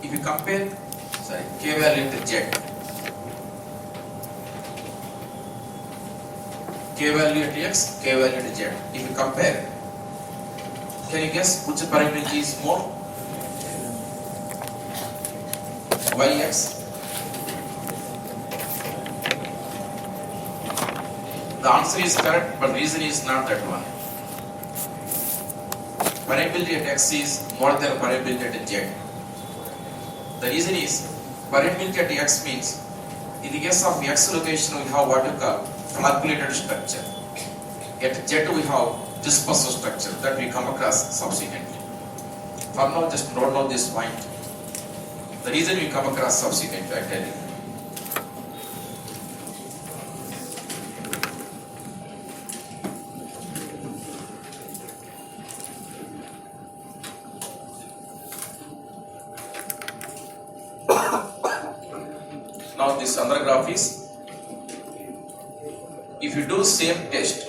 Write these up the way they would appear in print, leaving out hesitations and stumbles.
If you compare, K value to Z, K value at X, K value to Z. If you compare, can you guess which permeability is more? Yx. The answer is correct, but the reason is not that one. Permeability at X is more than permeability at Z. The reason is permeability at X means in the case of X location we have what we call flocculated structure. At Z we have dispersed structure that we come across subsequently. For now, just note down this point. The reason we come across subsequently, I tell you. Now this other graph is, if you do same test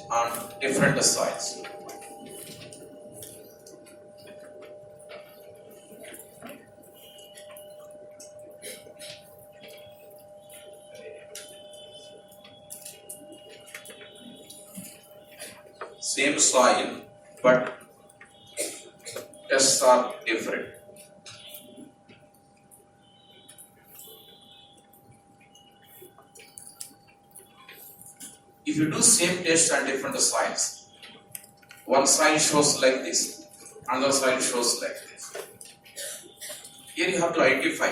on different soils, same soil but tests are different. If you do same test on different soils, one soil shows like this, another soil shows like this. Here you have to identify.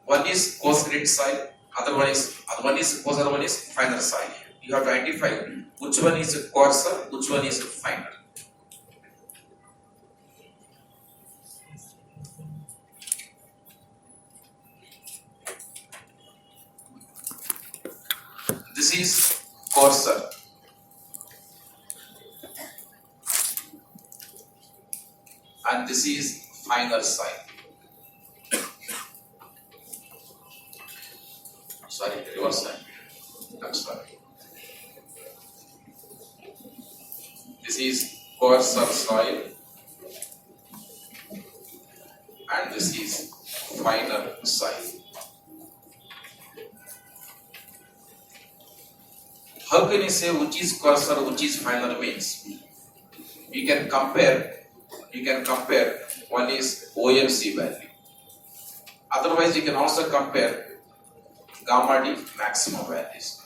One is coarse grained soil, other one is finer soil. You have to identify which one is coarser, which one is finer. This is coarser and this is finer soil. Sorry, reverse side. I'm sorry. This is coarser soil and this is finer soil. How can you say which is coarser, which is finer means? You can compare, one is OMC value. Otherwise, you can also compare gamma D maximum values.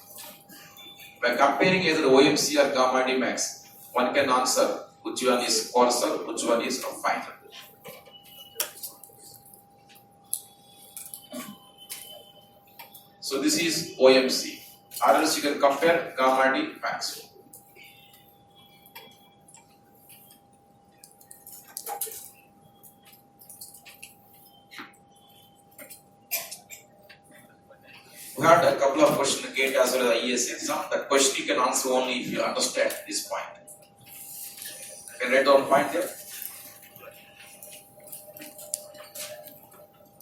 By comparing either OMC or gamma D max, one can answer which one is coarser, which one is finer. So this is OMC. Or else you can compare gamma D max. We had a couple of questions in GATE as well as the ES exam. That question you can answer only if you understand this point. Can you write down point here?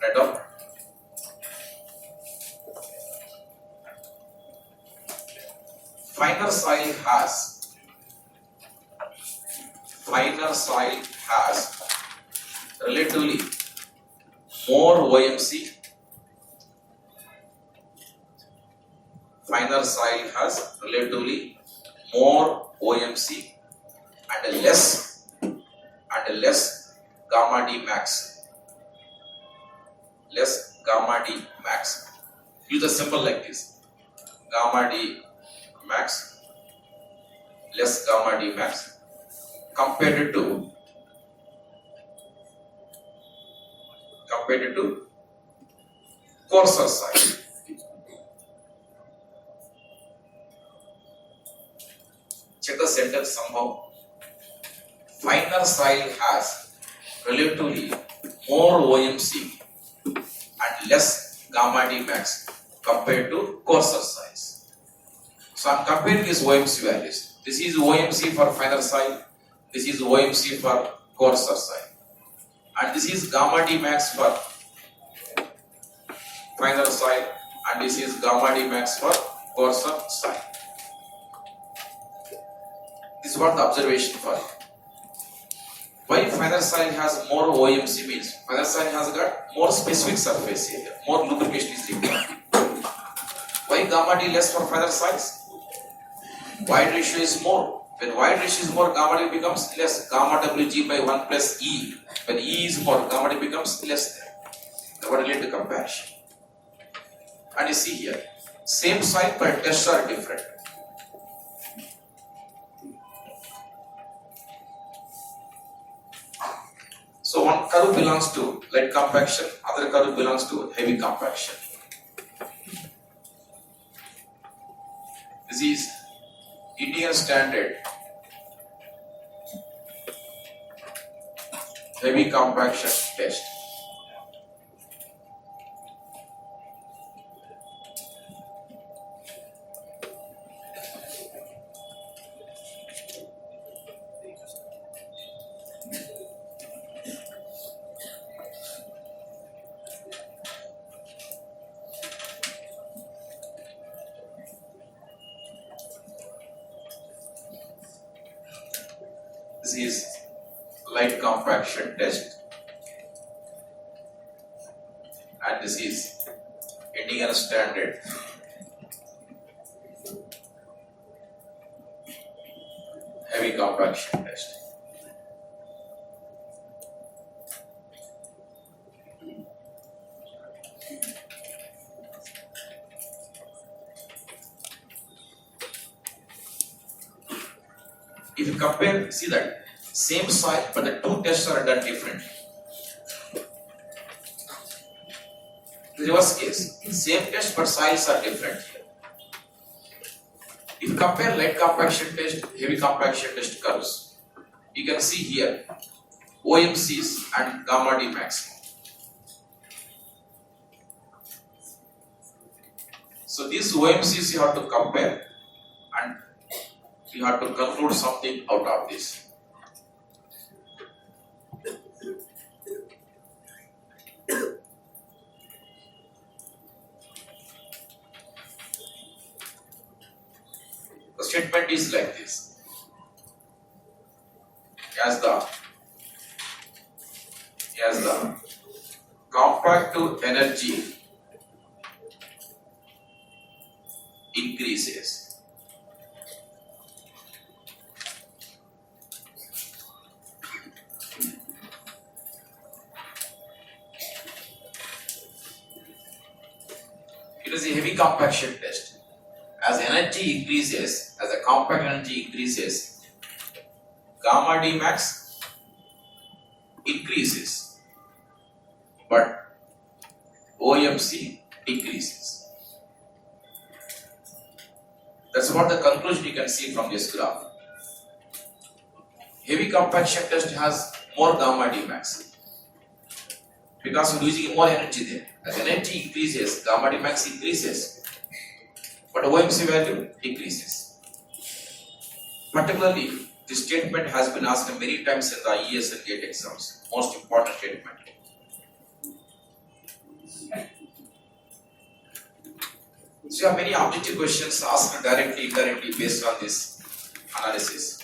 Write down. Finer soil has relatively more OMC. Finer soil has relatively more OMC and less gamma D max. Less gamma D max. Use the symbol like this. Gamma D max, less gamma D max compared to coarser soil. Check the sentence somehow. Finer soil has relatively more OMC and less gamma D max compared to coarser soils. So I am comparing these OMC values. This is OMC for finer soil, this is OMC for coarser soil, and this is gamma D max for finer soil, and this is gamma D max for coarser soil. This This is what the observation for it. Why finer soil has more OMC means finer soil has got more specific surface area, more lubrication is required. Why gamma D less for finer soils? Wide ratio is more. When wide ratio is more, gamma D becomes less. Gamma Wg by 1 plus E. When E is more, gamma D becomes less. That will lead to compaction. And you see here, same soil but tests are different. So one curve belongs to light compaction, other curve belongs to heavy compaction. This is Indian standard heavy compaction test. This is light compaction test, and this is Indian standard heavy compaction test. If you compare, see that same soil, but the two tests are done differently. The reverse case, same test but soils are different here. If you compare light compaction test, heavy compaction test curves, you can see here OMCs and gamma D maximum. So these OMCs you have to compare and you have to conclude something out of this. The statement is like this. As the compactive energy increases, it is a heavy compaction test. As energy increases, as the compact energy increases, gamma D max increases, but OMC decreases. That's what the conclusion you can see from this graph. Heavy compaction test has more gamma D max because we're using more energy there. As energy increases, gamma D max increases, but OMC value decreases. Particularly, this statement has been asked many times in the IES and GATE exams. Most important statement. So you have many objective questions asked directly, indirectly based on this analysis.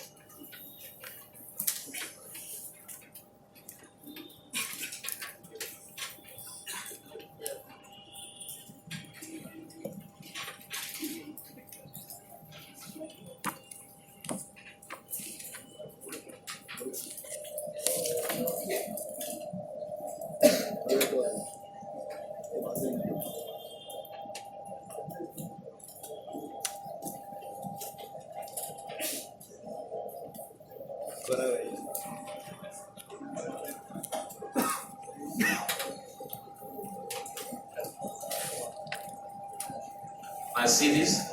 I see this.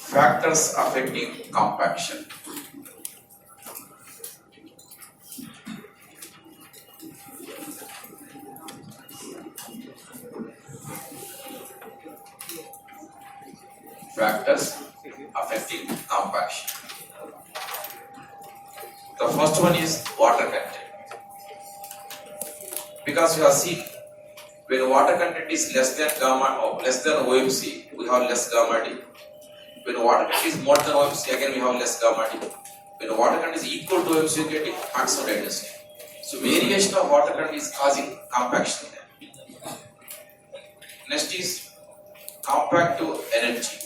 Factors affecting compaction. Factors affecting compaction. The first one is water content. Because we have seen when water content is less than gamma or less than OMC, we have less gamma D. When water content is more than OMC, again we have less gamma D. When water content is equal to OMC, you get maximum density. So variation of water content is causing compaction. Next is compact to energy.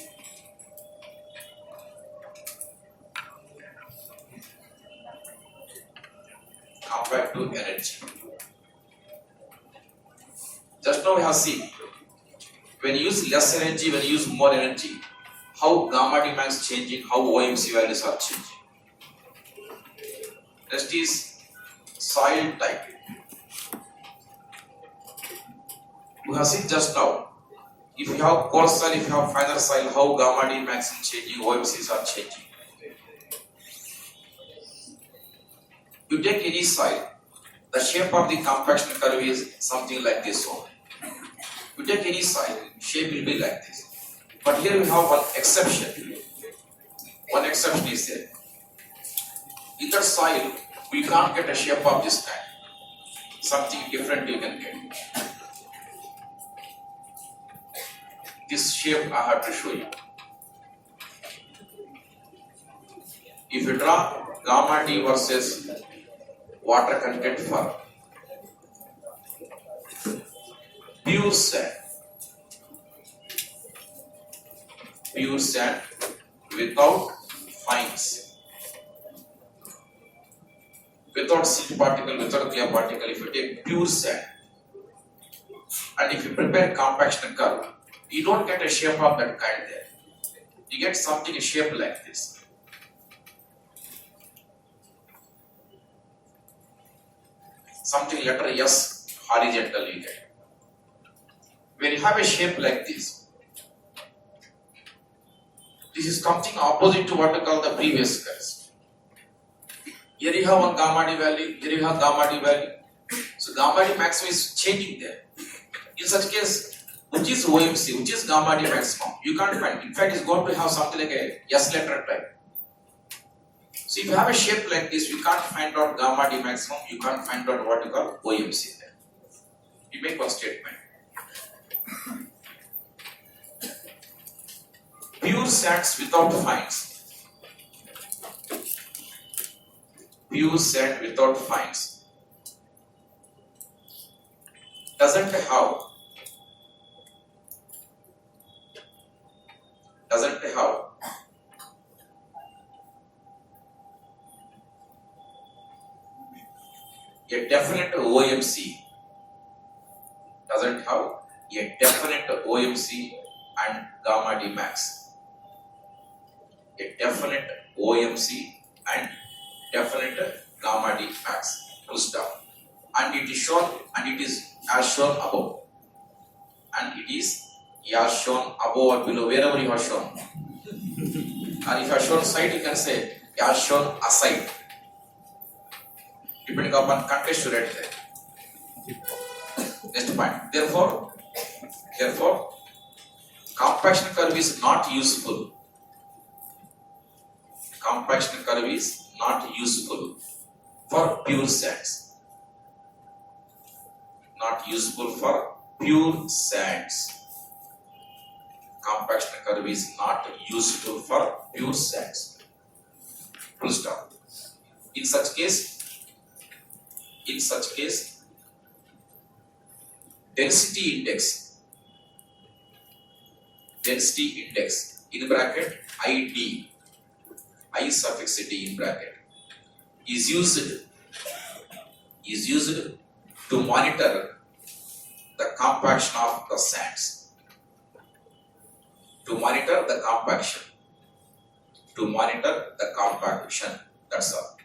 Compact to energy. Just now we have seen when you use less energy, when you use more energy, how gamma D max changing, how OMC values are changing. Next is soil type. We have seen just now, if you have coarse soil, if you have finer soil, how gamma D max is changing, OMCs are changing. You take any soil, the shape of the compaction curve is something like this one. You take any soil, shape will be like this. But here we have one exception. One exception is there. In that soil, we can't get a shape of this kind. Something different you can get. This shape I have to show you. If you draw gamma D versus water content for pure sand without fines, without silt particle, without clear particle, if you take pure sand and if you prepare compaction curve, you don't get a shape of that kind there. You get something a shape like this. Something letter S horizontal you get. When you have a shape like this is something opposite to what we call the previous curves. Here you have one gamma D value, here you have gamma D value. So gamma D maximum is changing there. In such case, which is OMC, which is gamma D maximum, you can't find. In fact, it's going to have something like a S letter type. So if you have a shape like this, you can't find out gamma D maximum, you can't find out what you call OMC there. You make one statement. Pure sands without fines. Pure sand without fines doesn't have a definite OMC, doesn't have a definite OMC and gamma D max. A definite OMC and definite gamma D max. Full stop. And it is shown, and it is as shown above. And it is as shown above or below, wherever you are shown. And if you are shown side, you can say as shown aside. Depending upon context, you write there. Next point. Therefore, compaction curve is not useful. Compaction curve is not useful for pure sands. Not useful for pure sands. Compaction curve is not useful for pure sands. Full stop. In such case, density index in bracket ID, I suffix D in bracket, is used to monitor the compaction of the sands. To monitor the compaction. That's all.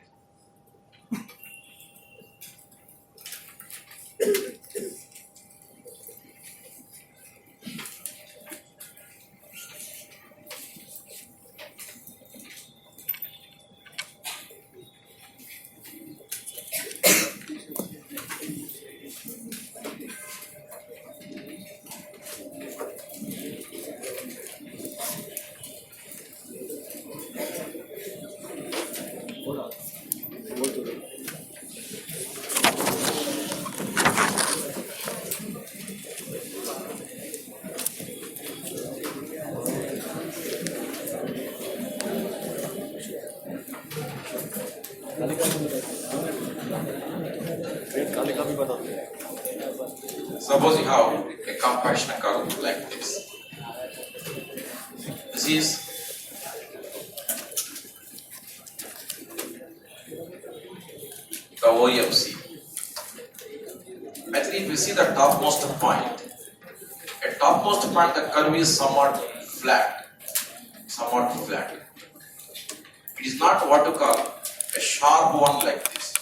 Suppose you have a compaction curve like this. This is the OMC. I think if you see the topmost point, at topmost point the curve is somewhat flat. It is not what to call a sharp one like this.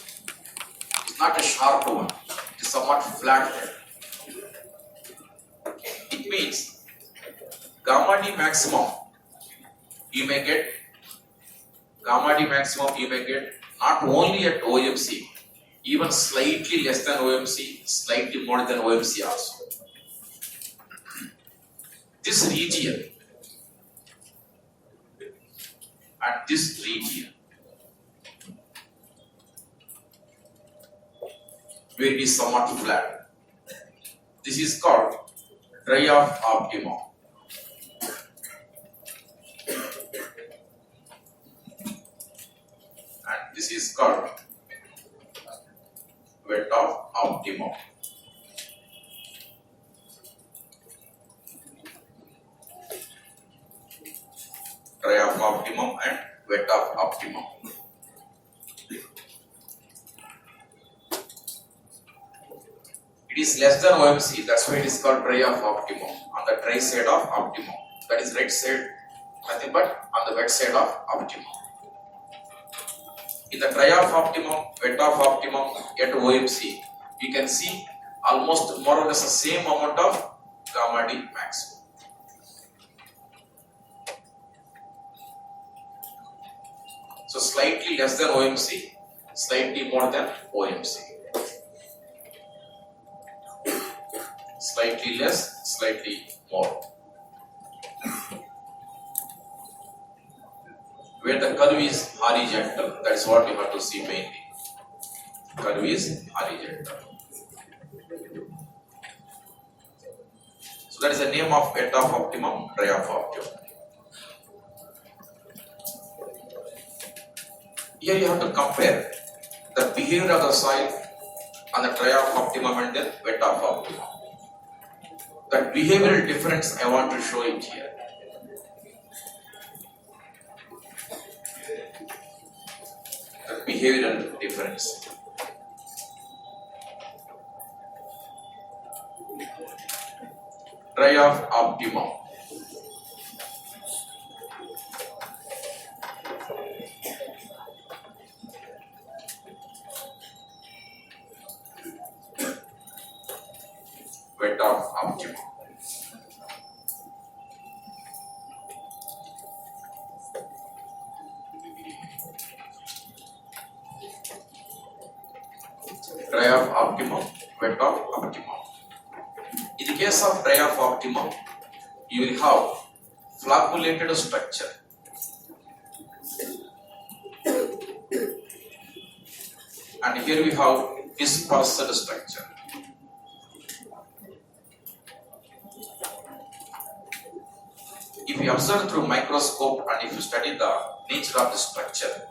It's not a sharp one. It is somewhat flat. It means gamma D maximum you may get not only at OMC, even slightly less than OMC, slightly more than OMC also. This region and this region where it is somewhat flat. This is called dry-off optimum. And this is called wet-off optimum. Dry-off optimum and wet-off optimum. It is less than OMC, that's why it is called dry-off optimum. On the dry side of optimum, that is right side, nothing but on the wet side of optimum. In the dry-off optimum, wet-off optimum at OMC, you can see almost more or less the same amount of gamma D maximum. So slightly less than OMC, slightly more than OMC. Slightly less, slightly more. Where the curve is horizontal, that is what you have to see mainly. Curve is horizontal. So that is the name of wet-off optimum, dry-off optimum. Here you have to compare the behavior of the soil on the dry-off optimum and then wet-off optimum. That behavioral difference I want to show it here. The behavioral difference. Dry-off optimum. Wet-off optimum. Dry-off optimum, wet-off optimum. In the case of dry-off optimum, you will have flocculated structure. And here we have dispersed structure. If you observe through microscope and if you study the nature of the structure,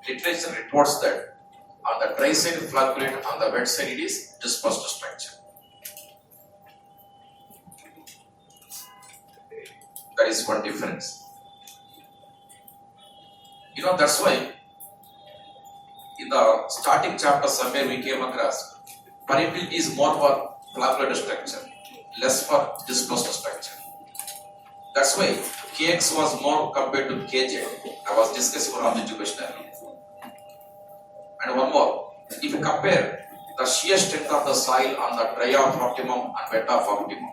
literature reports that on the dry side flocculate, on the wet side it is dispersed structure. That is one difference. That's why in the starting chapter somewhere we came across permeability is more for flocculated structure, less for dispersed structure. That's why Kx was more compared to Kj. I was discussing on objective question earlier. And one more, if you compare the shear strength of the soil on the dry-off optimum and wet-off optimum,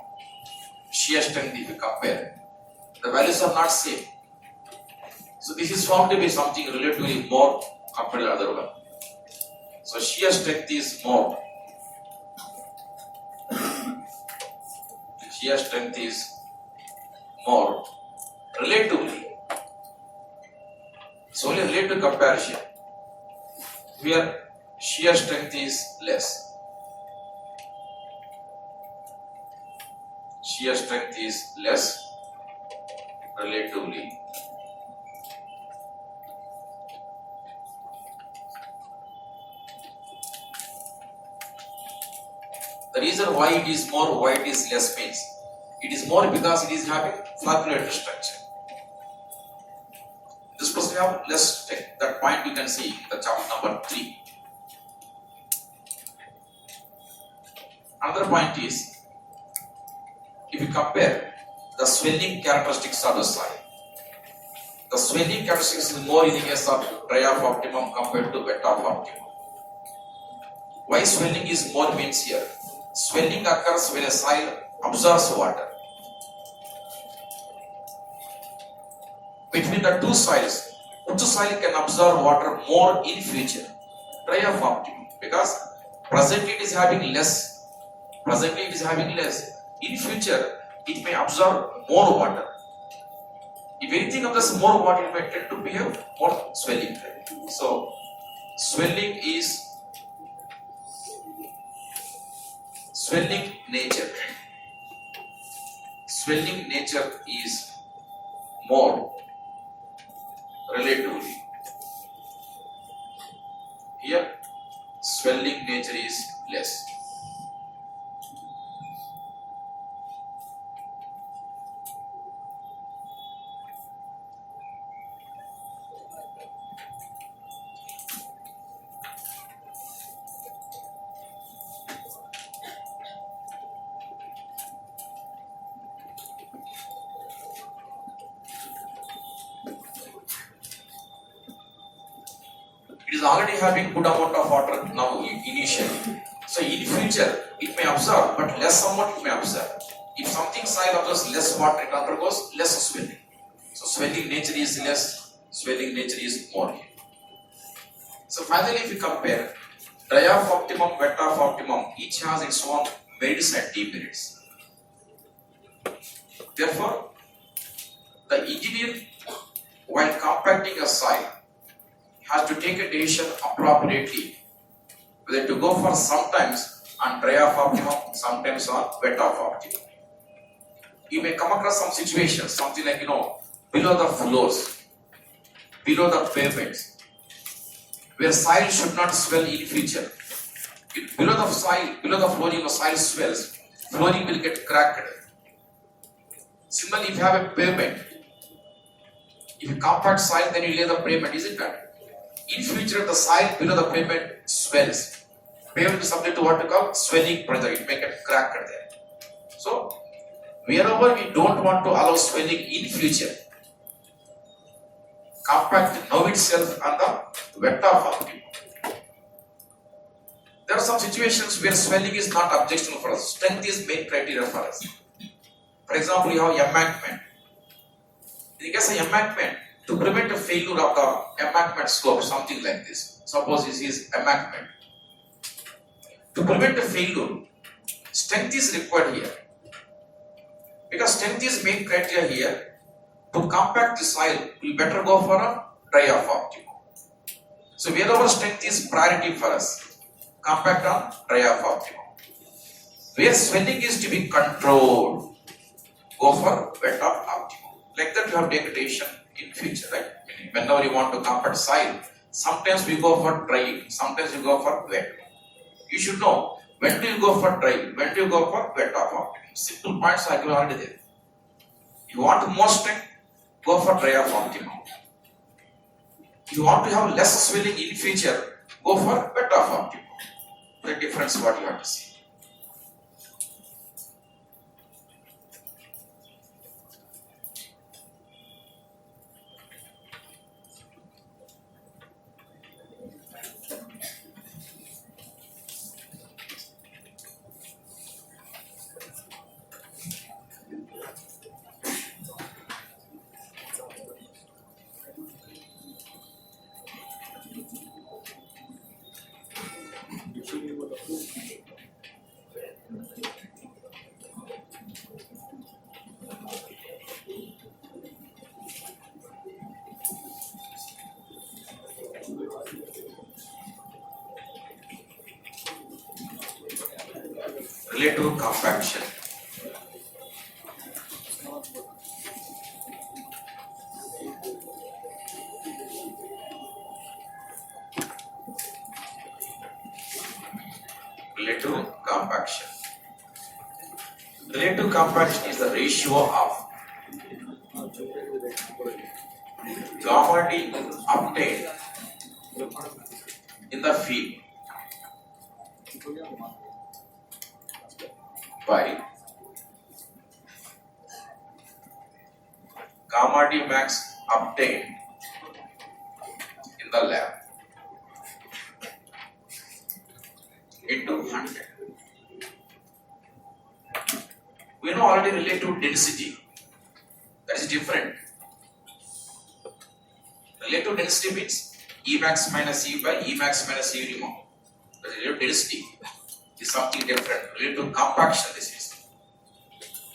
shear strength if you compare, the values are not same. So this is found to be something relatively more compared to the other one. So shear strength is more. Shear strength is more relatively. It's only relative comparison. Here shear strength is less. Shear strength is less relatively. The reason why it is more, why it is less means it is more because it is having flocculatory structure. This person have let's take that point you can see in the chapter number 3. Another point is if you compare the swelling characteristics of the soil. The swelling characteristics is more in the case of dry of optimum compared to wet of optimum. Why swelling is more means here? Swelling occurs when a soil absorbs water. Between the two soils, which soil can absorb water more in future? Dry of optimum, because presently it is having less. Presently it is having less. In future, it may absorb more water. If anything absorbs more water, it may tend to be a more swelling. So, swelling nature. Swelling nature is more relatively. Here, swelling nature is less. It is already having good amount of water now initially. So in future it may absorb, but less amount it may absorb. If something soil absorbs less water, it undergoes less swelling. So swelling nature is less, swelling nature is more. So finally, if you compare dry of optimum, wet of optimum, each has its own merits and demerits. Therefore, the engineer, while compacting a soil, has to take a decision appropriately whether to go for sometimes on dry of optimum, sometimes on wet of optimum. You may come across some situations, something like below the floors, below the pavements, where soil should not swell in future. Below the soil, below the flooring, the soil swells, flooring will get cracked. Similarly, if you have a pavement, if you compact soil, then you lay the pavement, isn't that? In future, the soil below the pavement swells. Pavement is subject to what we call swelling pressure. It may get cracked there. So, wherever we don't want to allow swelling in future, compact now itself on the wet of optimum. There are some situations where swelling is not objectionable for us. Strength is main criteria for us. For example, you have embankment. In the case of embankment, to prevent a failure of the embankment slope, something like this. Suppose this is embankment. To prevent a failure, strength is required here. Because strength is main criteria here. To compact the soil, we better go for a dry of optimum. So wherever strength is priority for us, compact on dry of optimum. Where swelling is to be controlled, go for wet of optimum. Like that you have to take a decision in future, right? Whenever you want to compact soil, sometimes we go for dry, sometimes we go for wet. You should know when do you go for dry, when do you go for wet of optimum. Simple points are given already there. You want more strength, go for dry of optimum. If you want to have less swelling in future, go for wet of optimum. The difference what you have to see. Relative compaction. Relative compaction. Relative compaction is the ratio of gamma D obtained in the field by gamma D max obtained in the lab into 100. We know already relative density. That is different. Relative density means E max minus E by E max minus E remove. The relative density is something different. Relative compaction, this is.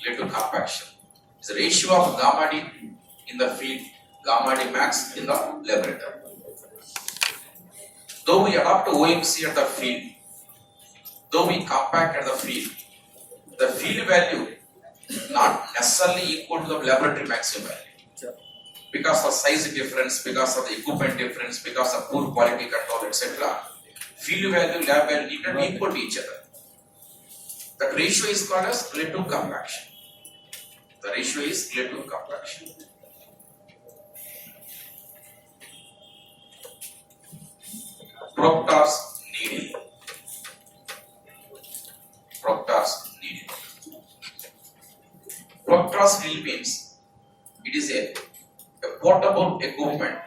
Relative compaction. It's the ratio of gamma D in the field, gamma D max in the laboratory. Though we adopt OMC at the field, though we compact at the field value not necessarily equal to the laboratory maximum value. Because of size difference, because of the equipment difference, because of poor quality control, etc. Field value, lab value need not be equal to each other. That ratio is called as relative compaction. The ratio is relative compaction. Proctor's needle. Proctor's needle. Proctor's needle means it is a portable equipment.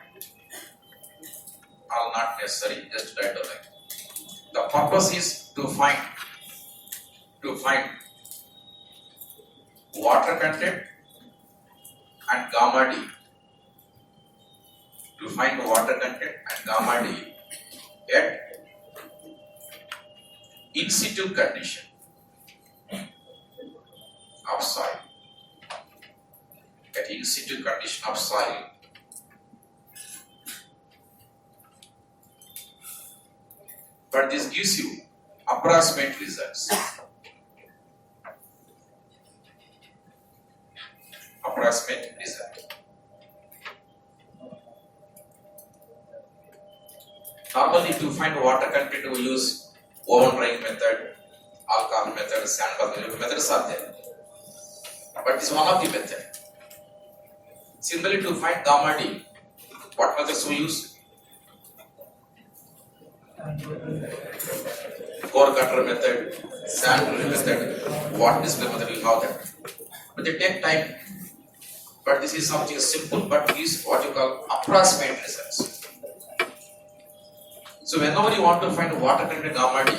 All not necessary, just write down. The purpose is to find water content and gamma D. To find water content and gamma D at in situ condition of soil. At in situ condition of soil. But this gives you approximate results. Approximate result. Normally, to find water content, we use oven drying method, alcohol method, sand bath methods are there. But this is one of the methods. Similarly, to find gamma D, what methods we use? Core cutter method, sand drilling method, water display method, you have that. But they take time. But this is something simple, but is what you call approximate results. So whenever you want to find water content gamma D,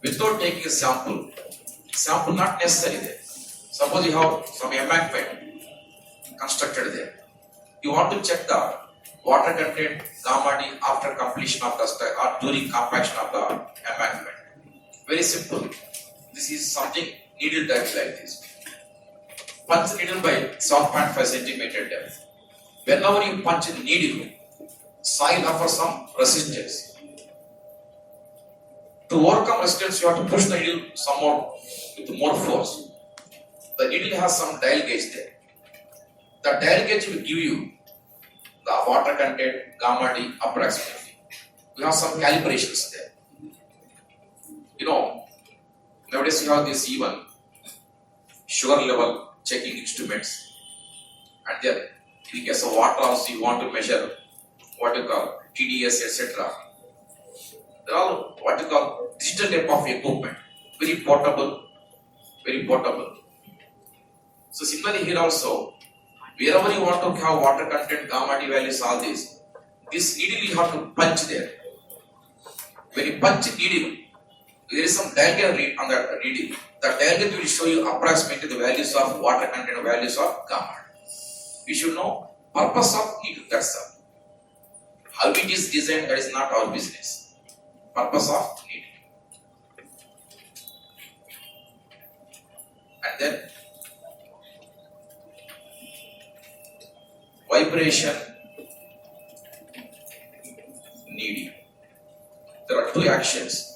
without taking a sample not necessary there. Suppose you have some embankment constructed there. You want to check the water content gamma D after completion of the study or during compaction of the embankment. Very simple. This is something needle type like this. Punch needle by 7.5 centimeter depth. Whenever you punch a needle, soil offers some resistance. To overcome resistance, you have to push the needle some more with more force. The needle has some dial gauge there. The dial gauge will give you the water content gamma D approximately. We have some calibrations there. You know, nowadays you have this even sugar level checking instruments, and then in case of water also you want to measure what you call TDS, etc. They're all what you call digital type of equipment, very portable, very portable. So similarly here also, wherever you want to have water content, gamma D values, all this needle you have to punch there. When you punch needle, there is some dial gauge on the needle. The dial gauge will show you approximately the values of water content, values of gamma. We should know purpose of needle. That's all. How it is designed, that is not our business. Purpose of needle. And then vibration needle. There are two actions.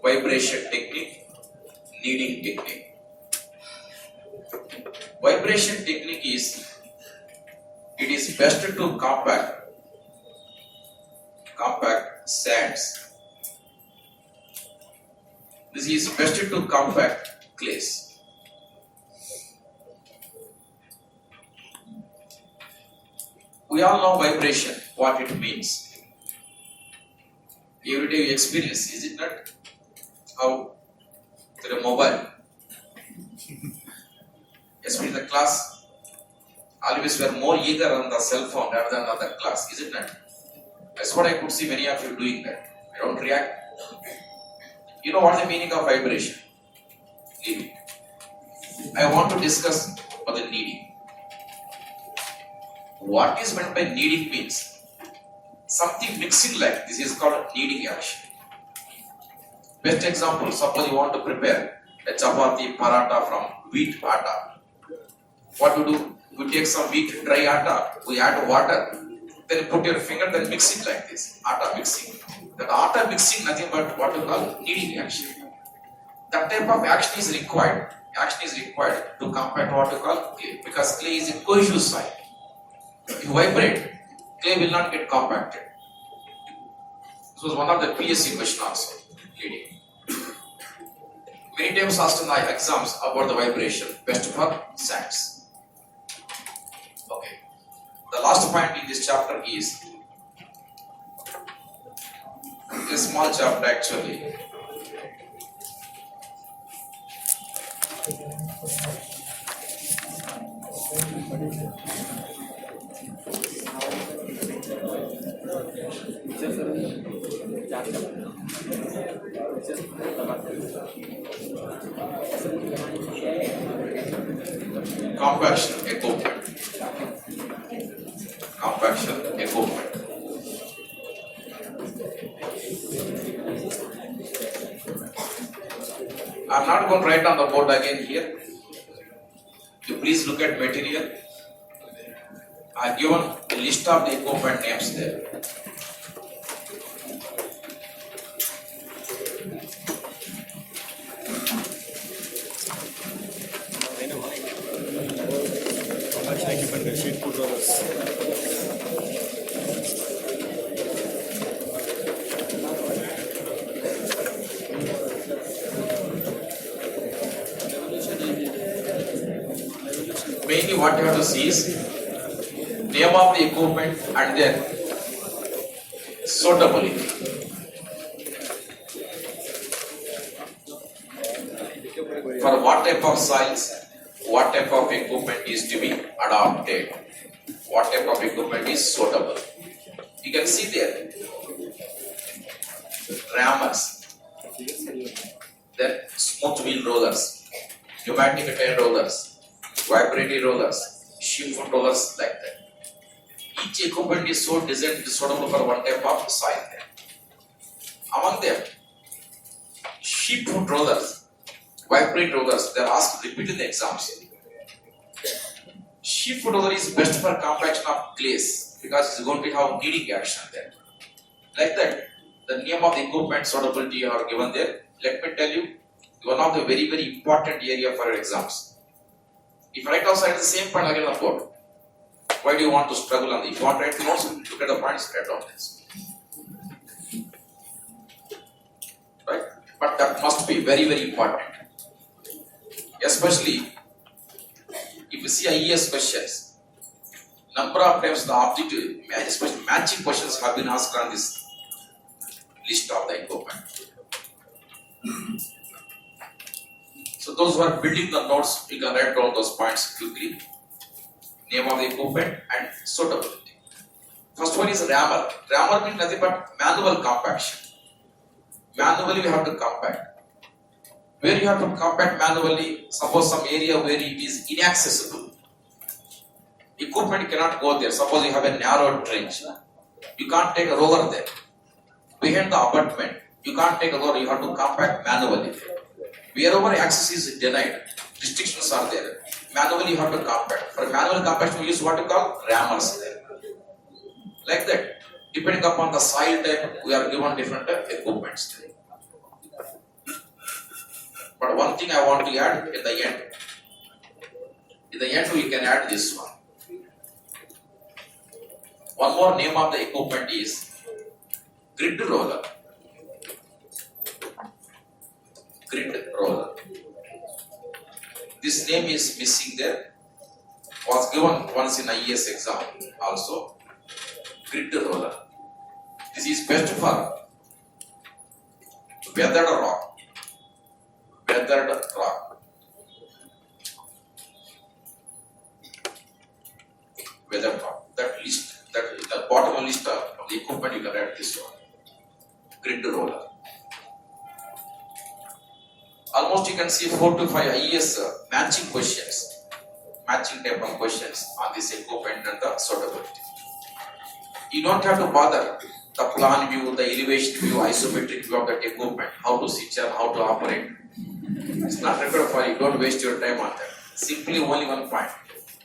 Vibration technique, kneading technique. Vibration technique is, it is best to compact sands This is best to compact clays. We all know vibration, what it means. Every day we experience, is it not? How through a mobile, especially in the class, always we are more eager on the cell phone rather than on the class, is it not? That's what I could see many of you doing that. I don't react. You know what the meaning of vibration? Needing. I want to discuss about the needing. What is meant by needing means something mixing like this is called needing action. Best example, suppose you want to prepare a chapati paratha from wheat atta. What do? You take some wheat dry atta, we add water, then put your finger, then mix it like this. Atta mixing. That atta mixing nothing but what you call needing action. That type of action is required. Action is required to compact what you call clay, because clay is a cohesive soil. If you vibrate, clay will not get compacted. This was one of the PSC question also. Leading. Many times asked in the exams about the vibration, best for sands. Okay. The last point in this chapter is a small chapter actually. Compaction equipment. Compaction equipment. I'm not going to write on the board again here. You please look at material. I have given a list of the equipment names there. Mainly what you have to see is name of the equipment and then suitability. For what type of soils, what type of equipment is to be adopted, what type of equipment is suitable. You can see there, rammers, then smooth wheel rollers, pneumatic tire rollers, vibratory rollers, sheep foot rollers like that. Each equipment is so designed to be suitable for one type of soil there. Among them, sheep foot rollers, vibratory rollers, they are asked repeat in the exams. Sheep foot roller is best for compaction of clays because it's going to have kneading action there. Like that, the name of the equipment suitability are given there. Let me tell you, one of the very, very important area for your exams. If you write outside the same point again on the board, why do you want to struggle on the? If you want to write the notes, look at the points, write down this. Right? But that must be very, very important. Especially if you see IES questions, number of times the objective, especially matching questions have been asked on this list of the equipment. So those who are building the notes, you can write down those points quickly. Name of the equipment and suitability. First one is rammer. Rammer means nothing but manual compaction. Manually we have to compact. Where you have to compact manually, suppose some area where it is inaccessible. Equipment cannot go there. Suppose you have a narrow trench. You can't take a roller there. Behind the abutment, you can't take a roller, you have to compact manually. Wherever access is denied, restrictions are there. Manually you have to compact. For manual compaction, we use what you call rammers there. Like that. Depending upon the soil type, we are given different equipments there. But one thing I want to add in the end. In the end, we can add this one. One more name of the equipment is grid roller. grid roller. This name is missing there. Was given once in IES exam also. Grid roller. This is best for weathered rock. Weathered rock. Weathered rock. That list, that the bottom list of the equipment you can write this one. Grid roller. Almost you can see 4 to 5 IES matching questions. Matching type of questions on this equipment and the suitability. You don't have to bother the plan view, the elevation view, isometric view of that equipment, how to switch on, how to operate. It's not required for you, don't waste your time on that. Simply only one point.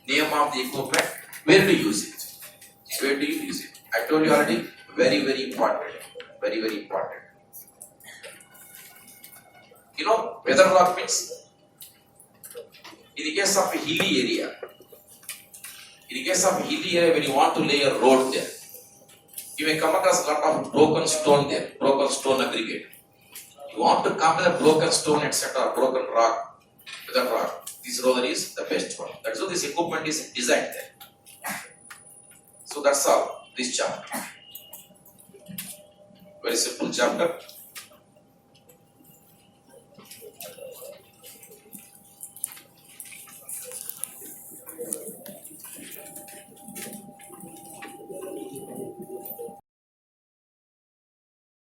Name of the equipment, where do you use it? Where do you use it? I told you already, very, very important. Very, very important. You know, weather rock means, in the case of a hilly area, when you want to lay a road there, you may come across a lot of broken stone there, broken stone aggregate. You want to compare broken stone, etc., broken rock with a rock. This roller is the best one. That's how this equipment is designed there. So that's all, this chapter. Very simple chapter.